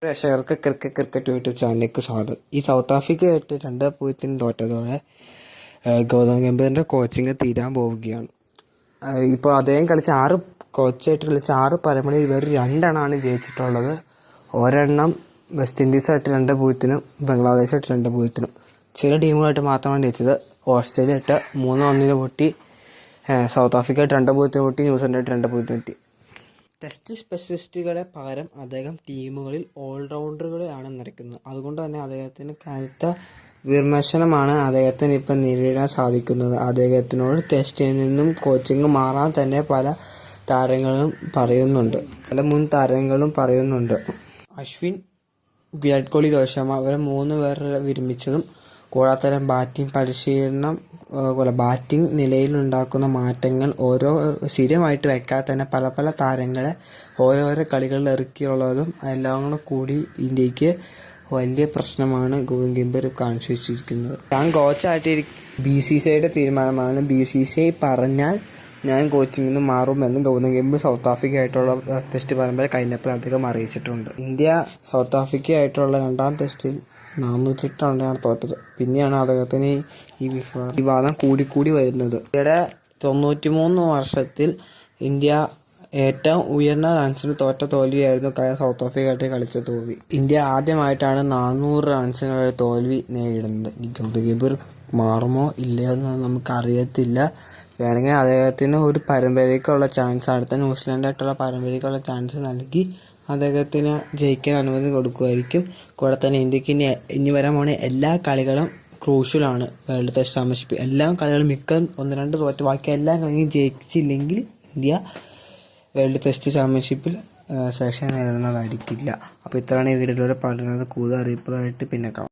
പ്രേക്ഷകർക്ക് cricket YouTube ചാനലിലേക്ക് സ്വാഗതം. ഈ സൗത്ത് ആഫ്രിക്കയായിട്ട് 2-0 തോറ്റതോടെ ഗൗതം ഗംഭീറിൻ്റെ കോച്ചിങ് തീരാൻ പോവുകയാണ്. ഇപ്പോൾ അദ്ദേഹം കോച്ചായിട്ട് കളിച്ച 6 പരമ്പരയിൽ ഇവർ 2 എണ്ണമാണ് ജയിച്ചിട്ടുള്ളത്. ഒരെണ്ണം വെസ്റ്റ് ഇൻഡീസായിട്ട് 2-0, ബംഗ്ലാദേശായിട്ട് 2-0. ചില ടീമുകളായിട്ട് മാത്രമാണ് ജയിച്ചത്. ഓസ്ട്രേലിയയായിട്ട് 3-1 പൊട്ടി, സൗത്ത് ആഫ്രിക്കയായിട്ട് 2-0 പൊട്ടി, ന്യൂസിലൻഡായിട്ട് 2-0 പൊട്ടി. ടെസ്റ്റ് സ്പെഷ്യലിസ്റ്റുകളെ പകരം അദ്ദേഹം ടീമുകളിൽ ഓൾറൗണ്ടറുകളെയാണ് നിറയ്ക്കുന്നത്. അതുകൊണ്ട് തന്നെ അദ്ദേഹത്തിന് കനത്ത വിമർശനമാണ് അദ്ദേഹത്തിന് ഇപ്പം നേരിടാൻ സാധിക്കുന്നത്. അദ്ദേഹത്തിനോട് ടെസ്റ്റിൽ നിന്നും കോച്ചിങ് മാറാൻ തന്നെ പല മുൻ താരങ്ങളും പറയുന്നുണ്ട്. അശ്വിൻ, വിരാട് കോഹ്ലി, രോഹിത് ശർമ്മ ഇവരെ 3 പേരെ വിരമിച്ചതും കൂടാതെ തന്നെ ബാറ്റിംഗ് നിലയിലുണ്ടാക്കുന്ന മാറ്റങ്ങൾ സ്ഥിരമായിട്ട് വയ്ക്കാതെ തന്നെ പല താരങ്ങളെ ഓരോരോ കളികളിൽ ഇറക്കിയുള്ളതും എല്ലാം കൂടി ഇന്ത്യക്ക് വലിയ പ്രശ്നമാണ് ഗൗതം ഗംഭീർ കാണിച്ചു വെച്ചിരിക്കുന്നത്. ഞാൻ കോച്ചായിട്ട് BCCIയുടെ തീരുമാനമാണ്. BCCI പറഞ്ഞാൽ ഞാൻ കോച്ചിങ്ങിൽ നിന്ന് മാറുമെന്ന് ഗൗതം ഗംഭീർ സൗത്ത് ആഫ്രിക്ക ആയിട്ടുള്ള ടെസ്റ്റ് പരമ്പര കഴിഞ്ഞപ്പോൾ അദ്ദേഹം അറിയിച്ചിട്ടുണ്ട്. ഇന്ത്യ സൗത്ത് ആഫ്രിക്ക ആയിട്ടുള്ള 2ാം ടെസ്റ്റിൽ 408 റണ്ണാണ് തോറ്റത്. പിന്നെയാണ് അദ്ദേഹത്തിന് ഈ വിവാദം കൂടി വരുന്നത്. ഇന്ത്യയുടെ 93 വർഷത്തിൽ ഇന്ത്യ ഏറ്റവും ഉയർന്ന റൺസിന് തോറ്റ തോൽവിയായിരുന്നു സൗത്ത് ആഫ്രിക്കയായിട്ട് കളിച്ച തോൽവി. ഇന്ത്യ ആദ്യമായിട്ടാണ് 400 റൺസിന് തോൽവി നേരിടുന്നത്. ഗൗതം ഗംഭീർ മാറുമോ ഇല്ലയെന്ന് നമുക്കറിയത്തില്ല. വേണമെങ്കിൽ അദ്ദേഹത്തിന് ഒരു പരമ്പരയ്ക്കുള്ള ചാൻസ്, അടുത്ത ന്യൂസിലൻഡായിട്ടുള്ള പരമ്പരയ്ക്കുള്ള ചാൻസ് നൽകി അദ്ദേഹത്തിന് ജയിക്കാൻ അനുമതി കൊടുക്കുമായിരിക്കും. കൂടെ തന്നെ ഇന്ത്യക്ക് ഇനി വരാൻ പോണ എല്ലാ കളികളും ക്രൂഷ്യലാണ്. വേൾഡ് ടെസ്റ്റ് ചാമ്പ്യൻഷിപ്പ് എല്ലാ കളികളും 1-2 തോറ്റ് ബാക്കി എല്ലാ കളിയും ജയിച്ചില്ലെങ്കിൽ ഇന്ത്യ വേൾഡ് ടെസ്റ്റ് ചാമ്പ്യൻഷിപ്പിൽ സെലക്ഷൻ നേടുന്നതായിരിക്കില്ല. അപ്പോൾ ഇത്രയാണ് ഈ വീഡിയോയിലൂടെ പറയുന്നത്. കൂടുതൽ അറിയിപ്പുകളായിട്ട് പിന്നെ കാണാം.